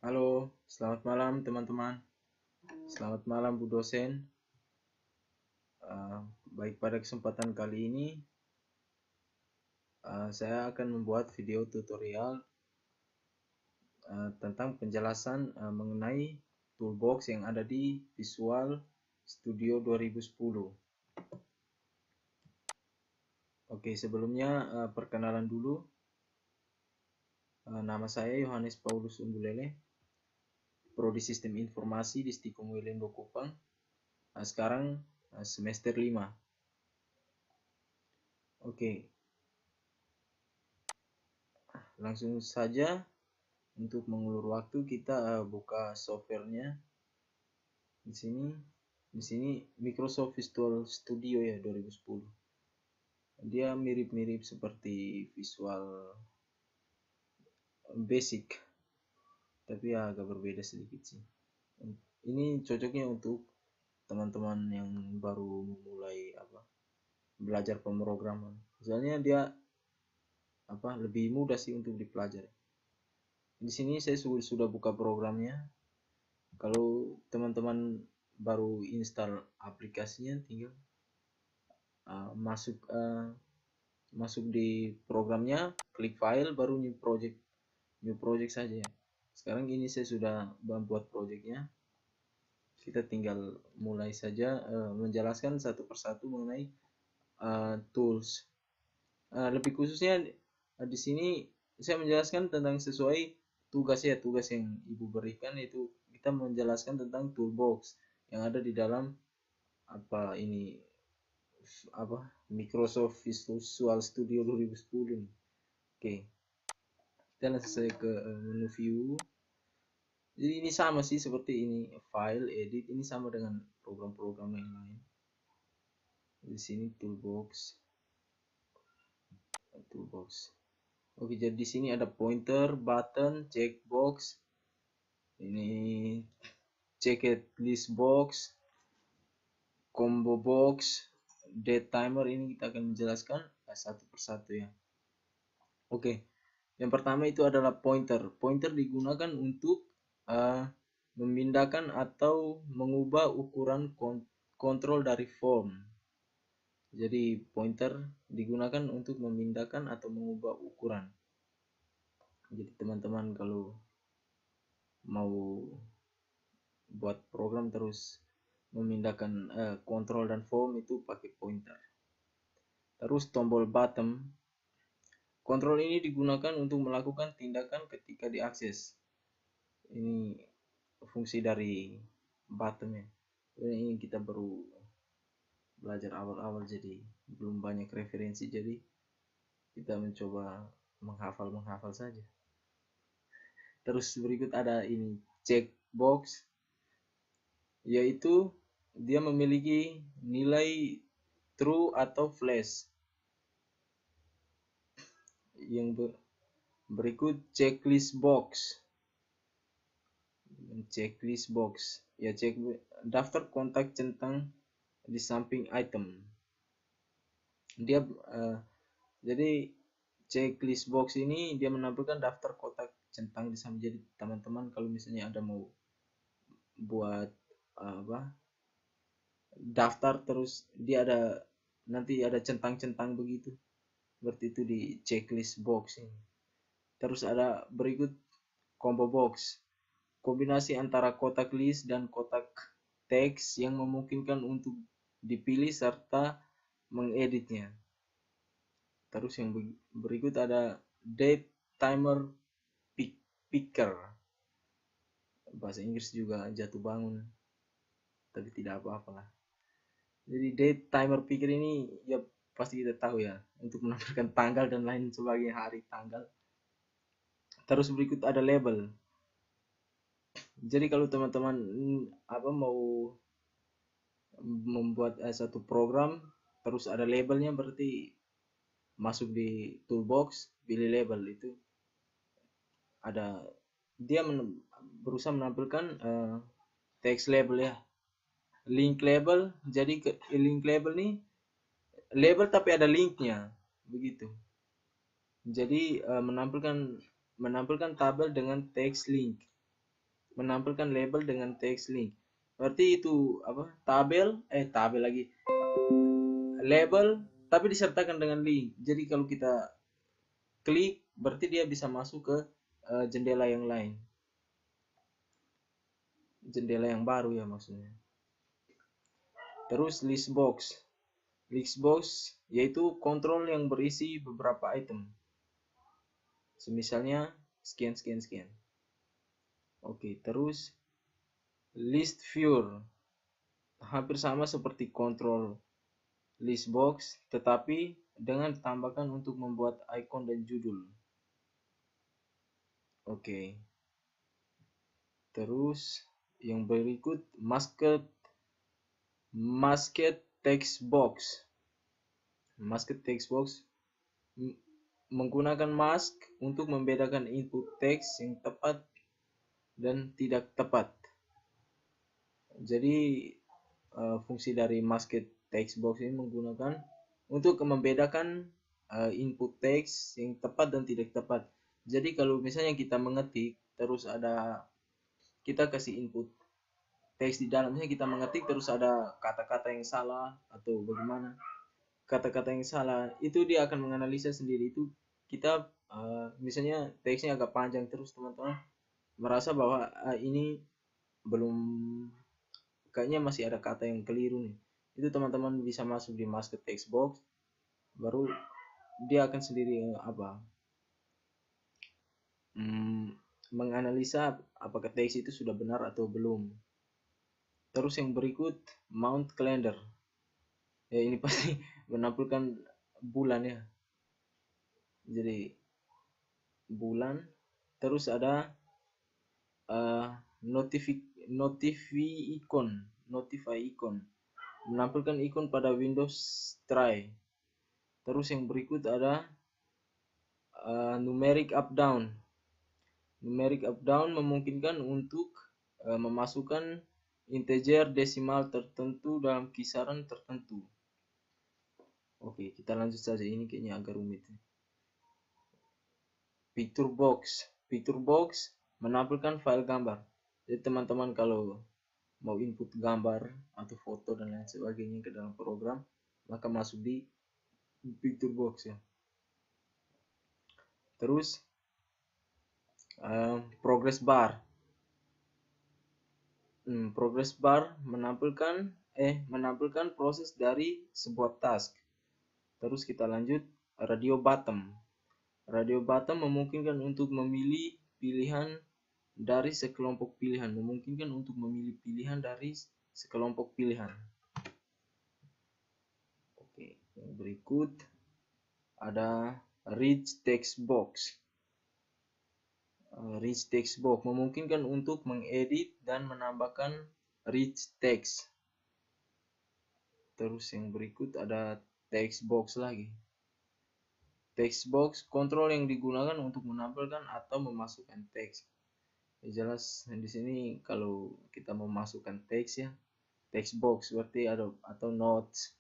Halo, selamat malam teman-teman. Selamat malam Bu dosen. Baik, pada kesempatan kali ini saya akan membuat video tutorial tentang penjelasan mengenai toolbox yang ada di Visual Studio 2010. Oke, sebelumnya perkenalan dulu. Nama saya Yohanes Paulus Umbulele, Prodi Sistem Informasi di Stikom Welendo Kupang. Sekarang semester 5. Oke, langsung saja. Untuk mengulur waktu kita buka softwarenya di sini Microsoft Visual Studio ya 2010. Dia mirip-mirip seperti Visual Basic, tapi agak berbeda sedikit sih. Ini cocoknya untuk teman-teman yang baru memulai belajar pemrograman. Misalnya dia lebih mudah sih untuk dipelajari. Di sini saya sudah buka programnya. Kalau teman-teman baru install aplikasinya, tinggal masuk di programnya, klik file, baru new project saja ya. Sekarang ini saya sudah membuat projectnya. Kita tinggal mulai saja menjelaskan satu persatu mengenai tools. Lebih khususnya di sini saya menjelaskan tentang sesuai tugas yang Ibu berikan, itu kita menjelaskan tentang toolbox yang ada di dalam Microsoft Visual Studio 2010. Oke, kita langsung saja ke menu view. Jadi ini sama sih seperti ini, file, edit, ini sama dengan program-program yang lain. Di sini toolbox. Oke, jadi di sini ada pointer, button, checkbox, ini checklist box, combo box, date timer. Ini kita akan menjelaskan satu persatu ya. Oke, yang pertama itu adalah pointer. Pointer digunakan untuk memindahkan atau mengubah ukuran kontrol dari form. Jadi pointer digunakan untuk memindahkan atau mengubah ukuran. Jadi teman-teman kalau mau buat program terus memindahkan kontrol dan form itu pakai pointer. Terus tombol button. Kontrol ini digunakan untuk melakukan tindakan ketika diakses. Ini fungsi dari button ya. Ini kita baru belajar awal-awal, jadi belum banyak referensi, jadi kita mencoba menghafal saja. Terus berikut ada ini checkbox, yaitu dia memiliki nilai true atau false. Yang berikut checklist box ya, cek daftar kontak centang di samping item. Dia jadi checklist box ini dia menampilkan daftar kotak centang di samping. Jadi teman-teman kalau misalnya ada mau buat daftar, terus dia nanti ada centang-centang begitu, seperti itu di checklist box ini. Terus ada berikut combo box, kombinasi antara kotak list dan kotak teks yang memungkinkan untuk dipilih serta mengeditnya. Terus yang berikut ada date timer picker, bahasa Inggris juga jatuh bangun, tapi tidak apa-apalah. Jadi date timer picker ini ya pasti kita tahu ya, untuk menampilkan tanggal dan lain sebagainya, hari, tanggal. Terus berikut ada label. Jadi kalau teman-teman mau membuat satu program terus ada labelnya, berarti masuk di toolbox, pilih label. Itu ada dia berusaha menampilkan text label ya, link label. Jadi link label nih label tapi ada linknya begitu. Jadi menampilkan tabel dengan text link. menampilkan label dengan teks link. Berarti itu apa? Tabel lagi. Label tapi disertakan dengan link. Jadi kalau kita klik berarti dia bisa masuk ke jendela yang lain. Jendela yang baru ya maksudnya. Terus list box. List box yaitu kontrol yang berisi beberapa item. Semisalnya sekian sekian sekian. Oke, terus list viewer. Hampir sama seperti kontrol list box tetapi dengan ditambahkan untuk membuat icon dan judul. Oke. Terus yang berikut masked text box. Masked text box menggunakan mask untuk membedakan input teks yang tepat dan tidak tepat. Jadi fungsi dari masked text box ini menggunakan untuk membedakan input teks yang tepat dan tidak tepat. Jadi kalau misalnya kita mengetik terus ada kita kasih input teks di dalamnya, kita mengetik terus ada kata-kata yang salah atau bagaimana kata-kata yang salah, itu dia akan menganalisa sendiri. Itu kita misalnya teksnya agak panjang terus teman-teman merasa bahwa ini belum, kayaknya masih ada kata yang keliru nih, itu teman-teman bisa masuk di masked text box, baru dia akan sendiri menganalisa apakah teks itu sudah benar atau belum. Terus yang berikut mount calendar. Ya ini pasti menampilkan bulan ya. Jadi bulan. Terus ada notify icon. Menampilkan ikon pada Windows Try. Terus yang berikut ada numeric up down. Numeric up down memungkinkan untuk memasukkan integer desimal tertentu dalam kisaran tertentu. Oke, kita lanjut saja, ini kayaknya agak rumit. Picture box. Picture box menampilkan file gambar. Jadi teman-teman kalau mau input gambar atau foto dan lain sebagainya ke dalam program, maka masuk di picture box ya. Terus progress bar. Progress bar menampilkan proses dari sebuah task. Terus kita lanjut radio button. Radio button memungkinkan untuk memilih pilihan dari sekelompok pilihan. Memungkinkan untuk memilih pilihan dari sekelompok pilihan. Oke, yang berikut ada rich text box. Rich text box memungkinkan untuk mengedit dan menambahkan rich text. Terus yang berikut ada text box lagi. Text box kontrol yang digunakan untuk menampilkan atau memasukkan teks. Ya, jelas di sini kalau kita memasukkan teks ya, text box berarti ada atau notes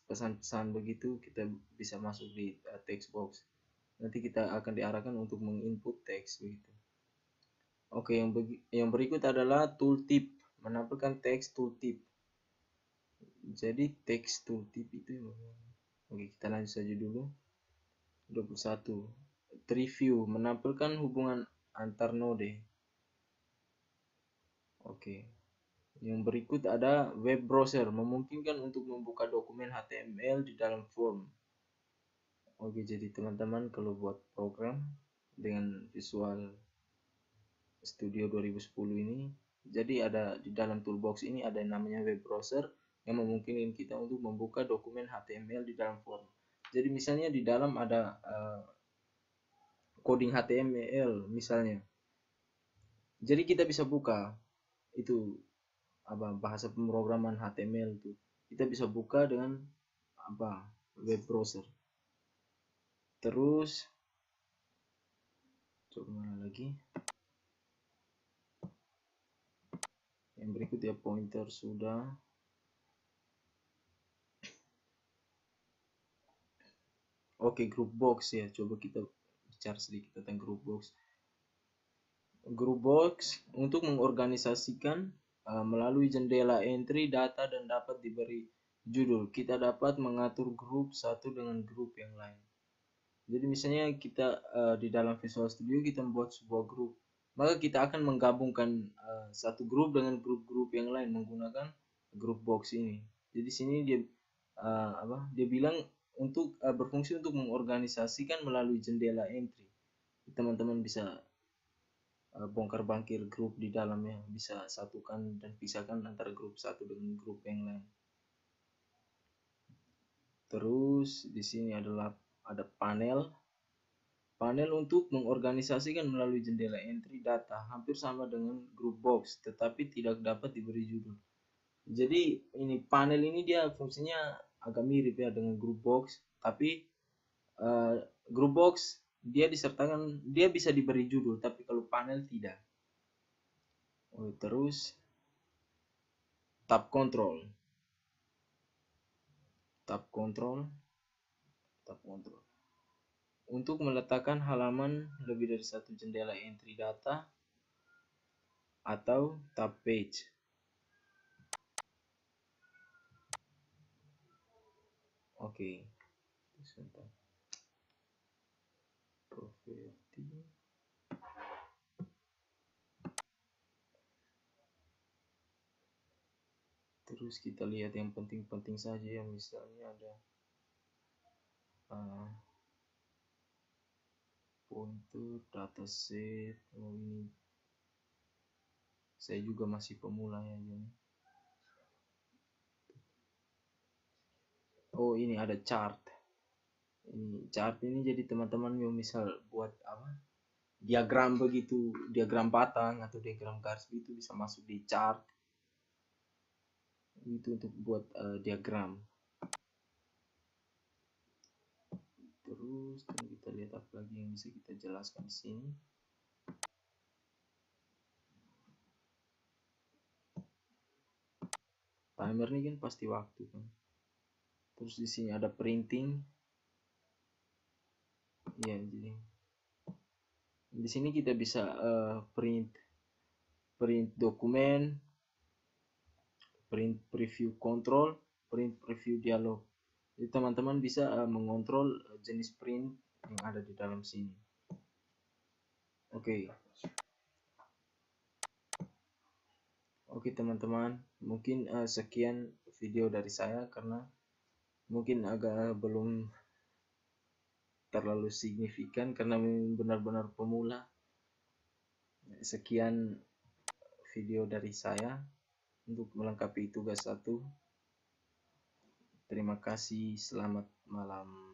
pesan-pesan begitu, kita bisa masuk di text box. Nanti kita akan diarahkan untuk menginput teks begitu. Oke, yang berikut adalah tooltip, menampilkan teks tooltip. Jadi teks tooltip itu, oke kita lanjut saja dulu. 21. Tree view menampilkan hubungan antar node. Oke. Yang berikut ada web browser memungkinkan untuk membuka dokumen HTML di dalam form. Oke, jadi teman-teman kalau buat program dengan Visual Studio 2010 ini, jadi ada di dalam toolbox ini ada yang namanya web browser yang memungkinkan kita untuk membuka dokumen HTML di dalam form. Jadi misalnya di dalam ada coding HTML misalnya. Jadi kita bisa buka itu bahasa pemrograman HTML itu. Kita bisa buka dengan web browser. Terus coba mana lagi? Yang berikut ya, pointer sudah. Oke, group box ya. Coba kita bicara sedikit tentang group box. Group box untuk mengorganisasikan melalui jendela entry data dan dapat diberi judul. Kita dapat mengatur grup satu dengan grup yang lain. Jadi misalnya kita di dalam Visual Studio kita membuat sebuah grup, maka kita akan menggabungkan satu grup dengan grup-grup yang lain menggunakan group box ini. Jadi sini dia dia bilang untuk berfungsi untuk mengorganisasikan melalui jendela entry. Teman-teman bisa bongkar bangkir grup di dalamnya, bisa satukan dan pisahkan antara grup satu dengan grup yang lain. Terus di sini ada panel untuk mengorganisasikan melalui jendela entry data, hampir sama dengan group box tetapi tidak dapat diberi judul. Jadi ini panel ini dia fungsinya agak mirip ya dengan group box, tapi group box dia bisa diberi judul, tapi kalau panel tidak. Terus tab control untuk meletakkan halaman lebih dari satu jendela entry data atau tab page. Oke. Sebentar. Properti. Terus kita lihat yang penting-penting saja ya, misalnya ada pointer, dataset. Ini saya juga masih pemula ya jadi. Ini ada chart. Ini chart ini jadi teman-teman yang misal buat diagram begitu, diagram batang atau diagram garis itu bisa masuk di chart. Itu untuk buat diagram. Terus kita lihat apa lagi yang bisa kita jelaskan di sini. Timer ini kan pasti waktu kan. Terus di sini ada printing. Ya, jadi di sini kita bisa print dokumen, print preview control, print preview dialog. Jadi teman-teman bisa mengontrol jenis print yang ada di dalam sini. Oke teman-teman, mungkin sekian video dari saya karena mungkin agak belum terlalu signifikan karena benar-benar pemula. Sekian video dari saya untuk melengkapi tugas 1. Terima kasih, selamat malam.